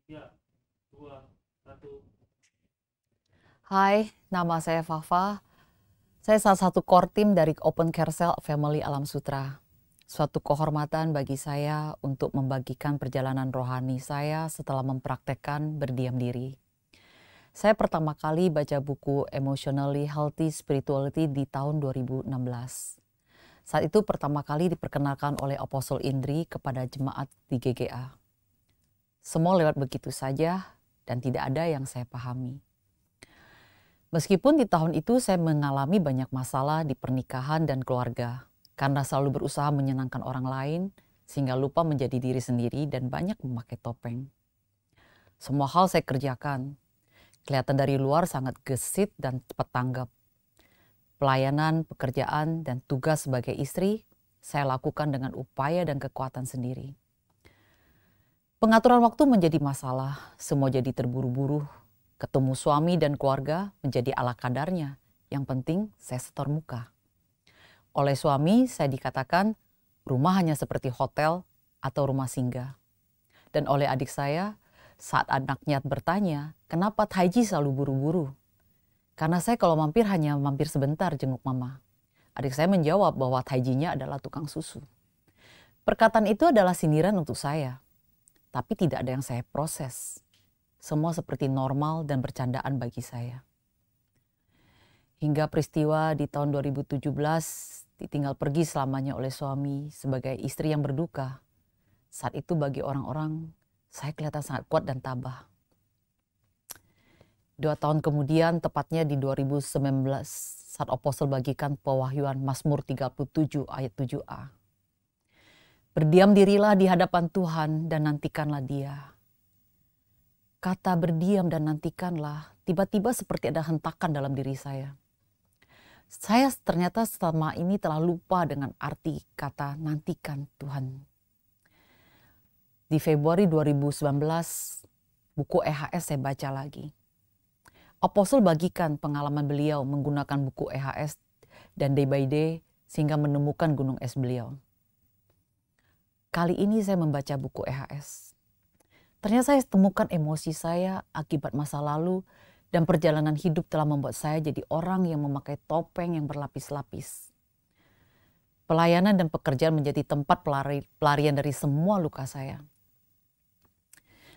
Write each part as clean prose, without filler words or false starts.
Ya, dua, satu. Hai, nama saya Fafa. Saya salah satu core team dari Open Carousel Family Alam Sutra. Suatu kehormatan bagi saya untuk membagikan perjalanan rohani saya setelah mempraktekkan berdiam diri. Saya pertama kali baca buku Emotionally Healthy Spirituality di tahun 2016. Saat itu pertama kali diperkenalkan oleh Apostle Indri kepada jemaat di GGA. Semua lewat begitu saja dan tidak ada yang saya pahami. Meskipun di tahun itu saya mengalami banyak masalah di pernikahan dan keluarga, karena selalu berusaha menyenangkan orang lain, sehingga lupa menjadi diri sendiri dan banyak memakai topeng. Semua hal saya kerjakan, kelihatan dari luar sangat gesit dan cepat tanggap. Pelayanan, pekerjaan, dan tugas sebagai istri, saya lakukan dengan upaya dan kekuatan sendiri. Pengaturan waktu menjadi masalah, semua jadi terburu-buru. Ketemu suami dan keluarga menjadi ala kadarnya. Yang penting saya setor muka. Oleh suami saya dikatakan rumah hanya seperti hotel atau rumah singgah. Dan oleh adik saya saat anaknya bertanya kenapa Taiji selalu buru-buru. Karena saya kalau mampir hanya mampir sebentar jenguk mama. Adik saya menjawab bahwa Taijinya adalah tukang susu. Perkataan itu adalah sindiran untuk saya. Tapi tidak ada yang saya proses. Semua seperti normal dan bercandaan bagi saya. Hingga peristiwa di tahun 2017 ditinggal pergi selamanya oleh suami sebagai istri yang berduka. Saat itu bagi orang-orang saya kelihatan sangat kuat dan tabah. 2 tahun kemudian tepatnya di 2019 saat Apostle bagikan pewahyuan Mazmur 37 ayat 7a. Berdiam dirilah di hadapan Tuhan dan nantikanlah Dia. Kata berdiam dan nantikanlah tiba-tiba seperti ada hentakan dalam diri saya. Saya ternyata selama ini telah lupa dengan arti kata nantikan Tuhan. Di Februari 2019, buku EHS saya baca lagi. Apostle bagikan pengalaman beliau menggunakan buku EHS dan Day by Day sehingga menemukan gunung es beliau. Kali ini saya membaca buku EHS. Ternyata saya temukan emosi saya akibat masa lalu dan perjalanan hidup telah membuat saya jadi orang yang memakai topeng yang berlapis-lapis. Pelayanan dan pekerjaan menjadi tempat pelarian dari semua luka saya.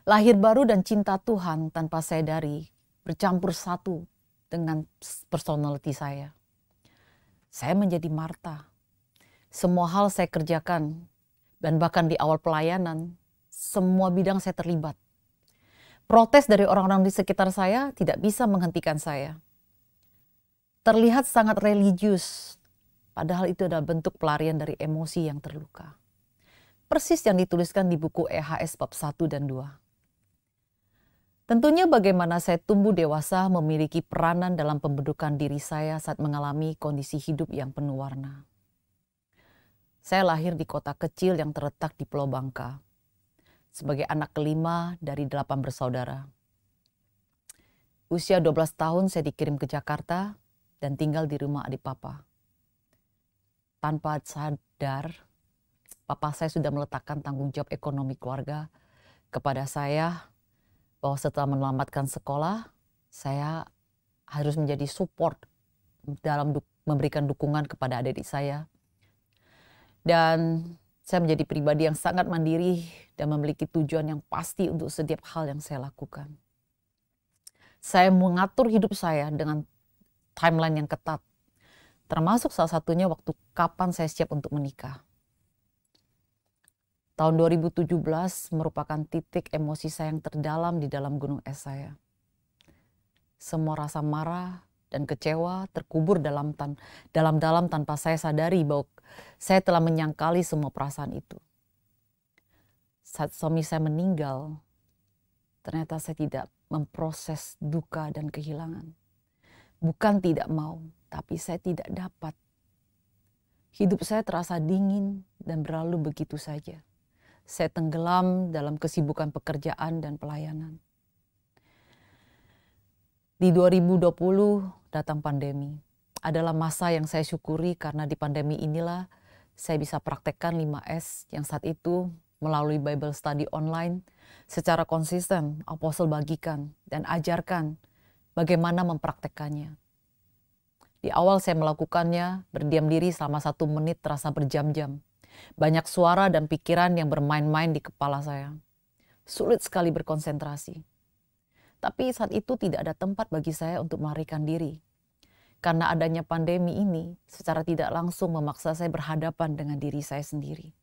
Lahir baru dan cinta Tuhan tanpa sadari bercampur satu dengan personality saya. Saya menjadi Marta. Semua hal saya kerjakan dan bahkan di awal pelayanan semua bidang saya terlibat. Protes dari orang-orang di sekitar saya tidak bisa menghentikan saya. Terlihat sangat religius, padahal itu adalah bentuk pelarian dari emosi yang terluka. Persis yang dituliskan di buku EHS bab 1 dan 2. Tentunya bagaimana saya tumbuh dewasa memiliki peranan dalam pembentukan diri saya saat mengalami kondisi hidup yang penuh warna. Saya lahir di kota kecil yang terletak di Pulau Bangka. Sebagai anak kelima dari 8 bersaudara. Usia 12 tahun saya dikirim ke Jakarta dan tinggal di rumah adik papa. Tanpa sadar, papa saya sudah meletakkan tanggung jawab ekonomi keluarga kepada saya bahwa setelah menyelamatkan sekolah, saya harus menjadi support dalam memberikan dukungan kepada adik-adik saya. Dan saya menjadi pribadi yang sangat mandiri dan memiliki tujuan yang pasti untuk setiap hal yang saya lakukan. Saya mengatur hidup saya dengan timeline yang ketat, termasuk salah satunya waktu kapan saya siap untuk menikah. Tahun 2017 merupakan titik emosi saya yang terdalam di dalam gunung es saya. Semua rasa marah dan kecewa terkubur dalam tanpa saya sadari bahwa saya telah menyangkali semua perasaan itu. Saat suami saya meninggal, ternyata saya tidak memproses duka dan kehilangan. Bukan tidak mau, tapi saya tidak dapat. Hidup saya terasa dingin dan berlalu begitu saja. Saya tenggelam dalam kesibukan pekerjaan dan pelayanan. Di 2020 datang pandemi. Adalah masa yang saya syukuri karena di pandemi inilah saya bisa praktekkan 5S yang saat itu melalui Bible Study online Secara konsisten, apostol bagikan dan ajarkan bagaimana mempraktekannya. Di awal saya melakukannya, berdiam diri selama 1 menit terasa berjam-jam. Banyak suara dan pikiran yang bermain-main di kepala saya. Sulit sekali berkonsentrasi. Tapi saat itu tidak ada tempat bagi saya untuk melarikan diri. Karena adanya pandemi ini, secara tidak langsung memaksa saya berhadapan dengan diri saya sendiri.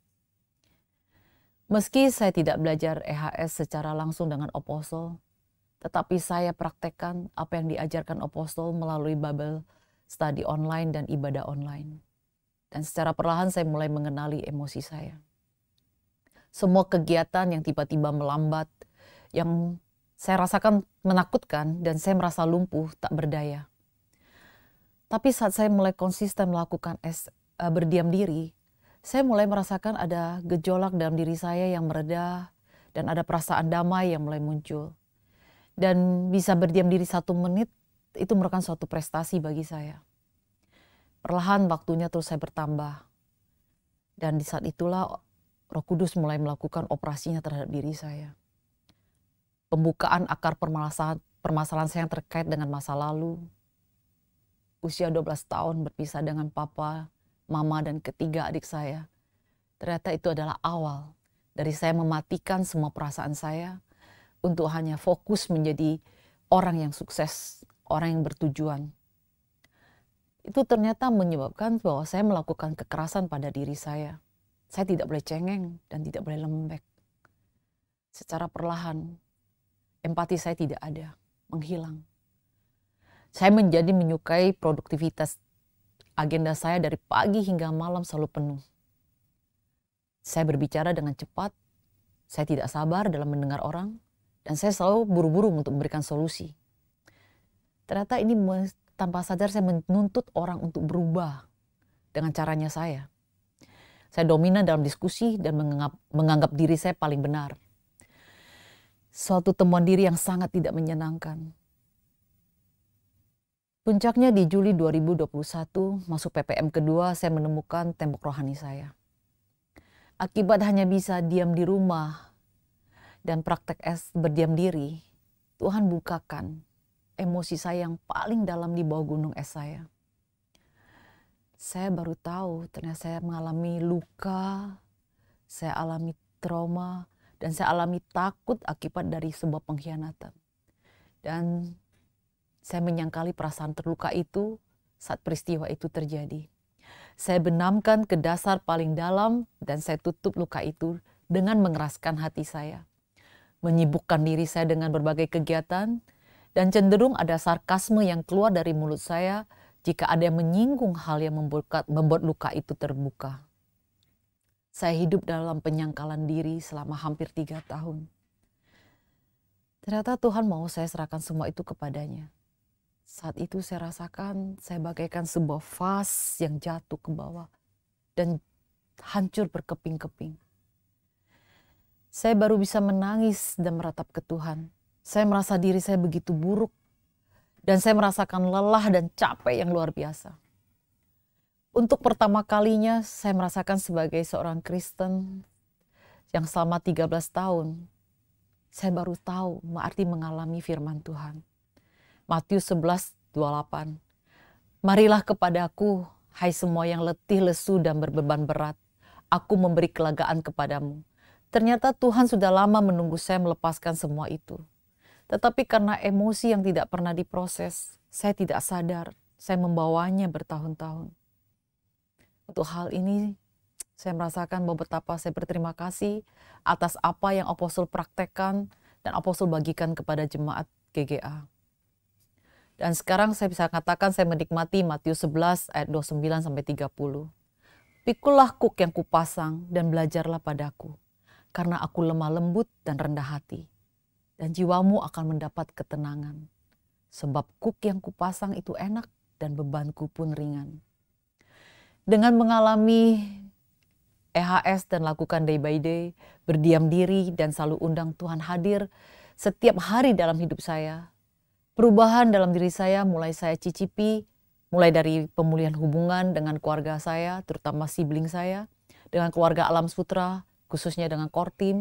Meski saya tidak belajar EHS secara langsung dengan apostol, tetapi saya praktekkan apa yang diajarkan apostol melalui Bible study online dan ibadah online. Dan secara perlahan saya mulai mengenali emosi saya. Semua kegiatan yang tiba-tiba melambat, yang saya rasakan menakutkan dan saya merasa lumpuh, tak berdaya. Tapi saat saya mulai konsisten melakukan berdiam diri, saya mulai merasakan ada gejolak dalam diri saya yang mereda dan ada perasaan damai yang mulai muncul. Dan bisa berdiam diri 1 menit itu merupakan suatu prestasi bagi saya. Perlahan waktunya terus saya bertambah. Dan di saat itulah Roh Kudus mulai melakukan operasinya terhadap diri saya. Pembukaan akar permasalahan saya yang terkait dengan masa lalu. Usia 12 tahun berpisah dengan papa, mama, dan ketiga adik saya. Ternyata itu adalah awal dari saya mematikan semua perasaan saya untuk hanya fokus menjadi orang yang sukses, orang yang bertujuan. Itu ternyata menyebabkan bahwa saya melakukan kekerasan pada diri saya. Saya tidak boleh cengeng dan tidak boleh lembek. Secara perlahan, empati saya tidak ada, menghilang. Saya menjadi menyukai produktivitas. Agenda saya dari pagi hingga malam selalu penuh. Saya berbicara dengan cepat, saya tidak sabar dalam mendengar orang, dan saya selalu buru-buru untuk memberikan solusi. Ternyata ini tanpa sadar saya menuntut orang untuk berubah dengan caranya saya. Saya dominan dalam diskusi dan menganggap diri saya paling benar. Suatu temuan diri yang sangat tidak menyenangkan. Puncaknya di Juli 2021, masuk PPM kedua, saya menemukan tembok rohani saya. Akibat hanya bisa diam di rumah dan praktek berdiam diri, Tuhan bukakan emosi saya yang paling dalam di bawah gunung es saya. Saya baru tahu ternyata saya mengalami luka, saya alami trauma, dan saya alami takut akibat dari sebuah pengkhianatan. Dan saya menyangkali perasaan terluka itu saat peristiwa itu terjadi. Saya benamkan ke dasar paling dalam dan saya tutup luka itu dengan mengeraskan hati saya. Menyibukkan diri saya dengan berbagai kegiatan dan cenderung ada sarkasme yang keluar dari mulut saya jika ada yang menyinggung hal yang membuat luka itu terbuka. Saya hidup dalam penyangkalan diri selama hampir 3 tahun. Ternyata Tuhan mau saya serahkan semua itu kepadanya. Saat itu saya rasakan saya bagaikan sebuah vas yang jatuh ke bawah dan hancur berkeping-keping. Saya baru bisa menangis dan meratap ke Tuhan. Saya merasa diri saya begitu buruk dan saya merasakan lelah dan capek yang luar biasa. Untuk pertama kalinya saya merasakan sebagai seorang Kristen yang selama 13 tahun, saya baru tahu arti mengalami firman Tuhan. Matius 11:28. Marilah kepadaku, hai semua yang letih, lesu, dan berbeban berat. Aku memberi kelegaan kepadamu. Ternyata Tuhan sudah lama menunggu saya melepaskan semua itu. Tetapi karena emosi yang tidak pernah diproses, saya tidak sadar. Saya membawanya bertahun-tahun. Untuk hal ini, saya merasakan bahwa betapa saya berterima kasih atas apa yang apostol praktekkan dan apostol bagikan kepada jemaat GGA. Dan sekarang saya bisa katakan saya menikmati Matius 11 ayat 29-30. Pikulah kuk yang kupasang dan belajarlah padaku, karena aku lemah lembut dan rendah hati, dan jiwamu akan mendapat ketenangan. Sebab kuk yang kupasang itu enak dan bebanku pun ringan. Dengan mengalami EHS dan lakukan day by day, berdiam diri dan selalu undang Tuhan hadir setiap hari dalam hidup saya, perubahan dalam diri saya mulai saya cicipi, mulai dari pemulihan hubungan dengan keluarga saya, terutama sibling saya, dengan keluarga Alam Sutra, khususnya dengan core team,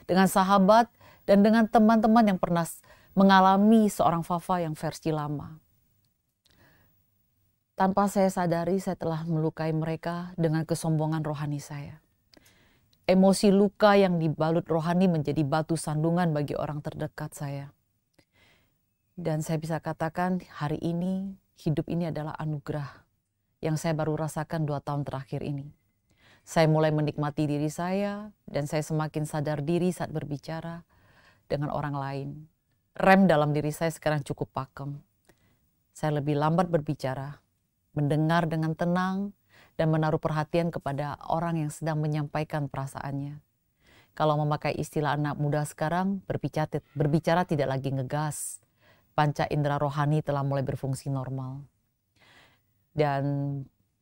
dengan sahabat, dan dengan teman-teman yang pernah mengalami seorang Fafa yang versi lama. Tanpa saya sadari, saya telah melukai mereka dengan kesombongan rohani saya. Emosi luka yang dibalut rohani menjadi batu sandungan bagi orang terdekat saya. Dan saya bisa katakan hari ini, hidup ini adalah anugerah yang saya baru rasakan 2 tahun terakhir ini. Saya mulai menikmati diri saya dan saya semakin sadar diri saat berbicara dengan orang lain. Rem dalam diri saya sekarang cukup pakem. Saya lebih lambat berbicara, mendengar dengan tenang, dan menaruh perhatian kepada orang yang sedang menyampaikan perasaannya. Kalau memakai istilah anak muda sekarang, berbicara tidak lagi ngegas. Panca indera rohani telah mulai berfungsi normal. Dan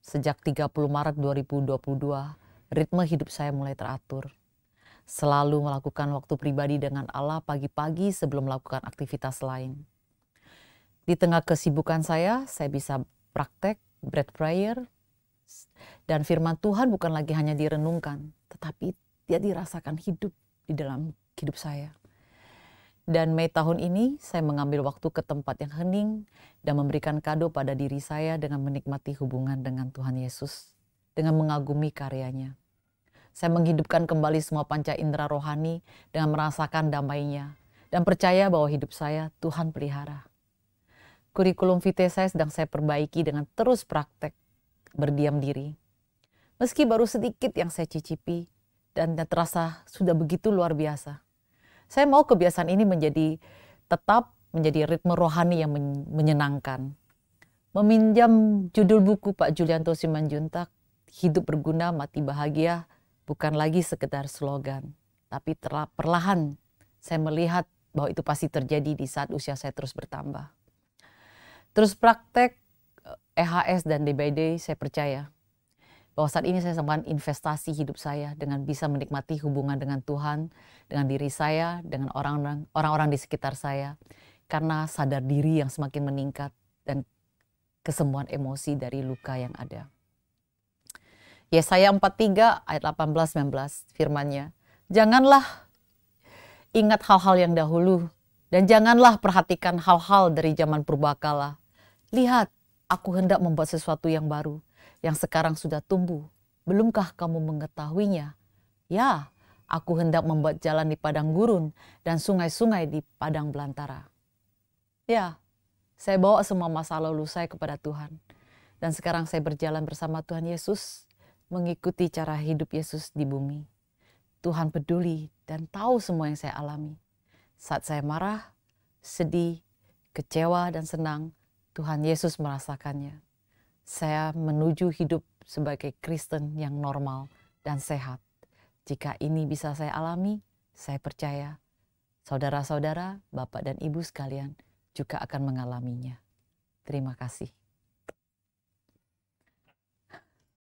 sejak 30 Maret 2022, ritme hidup saya mulai teratur. Selalu melakukan waktu pribadi dengan Allah pagi-pagi sebelum melakukan aktivitas lain. Di tengah kesibukan saya bisa praktek bread prayer, dan firman Tuhan bukan lagi hanya direnungkan, tetapi dia dirasakan hidup di dalam hidup saya. Dan Mei tahun ini saya mengambil waktu ke tempat yang hening dan memberikan kado pada diri saya dengan menikmati hubungan dengan Tuhan Yesus, dengan mengagumi karyanya. Saya menghidupkan kembali semua panca indera rohani dengan merasakan damainya dan percaya bahwa hidup saya Tuhan pelihara. Kurikulum vitae saya sedang saya perbaiki dengan terus praktek berdiam diri. Meski baru sedikit yang saya cicipi dan terasa sudah begitu luar biasa. Saya mau kebiasaan ini tetap menjadi ritme rohani yang menyenangkan. Meminjam judul buku Pak Julianto Simanjuntak, Hidup Berguna Mati Bahagia, bukan lagi sekedar slogan. Tapi perlahan saya melihat bahwa itu pasti terjadi di saat usia saya terus bertambah. Terus praktek EHS dan Day by Day, saya percaya bahwa saat ini saya sedang investasi hidup saya dengan bisa menikmati hubungan dengan Tuhan, dengan diri saya, dengan orang-orang di sekitar saya. Karena sadar diri yang semakin meningkat dan kesembuhan emosi dari luka yang ada. Yesaya 43 ayat 18-19 firman-Nya, janganlah ingat hal-hal yang dahulu dan janganlah perhatikan hal-hal dari zaman purbakala. Lihat, aku hendak membuat sesuatu yang baru, yang sekarang sudah tumbuh. Belumkah kamu mengetahuinya? Ya, aku hendak membuat jalan di padang gurun dan sungai-sungai di padang belantara. Ya, saya bawa semua masa lalu saya kepada Tuhan. Dan sekarang saya berjalan bersama Tuhan Yesus, mengikuti cara hidup Yesus di bumi. Tuhan peduli dan tahu semua yang saya alami. Saat saya marah, sedih, kecewa, dan senang, Tuhan Yesus merasakannya. Saya menuju hidup sebagai Kristen yang normal dan sehat. Jika ini bisa saya alami, saya percaya saudara-saudara, Bapak dan Ibu sekalian juga akan mengalaminya. Terima kasih.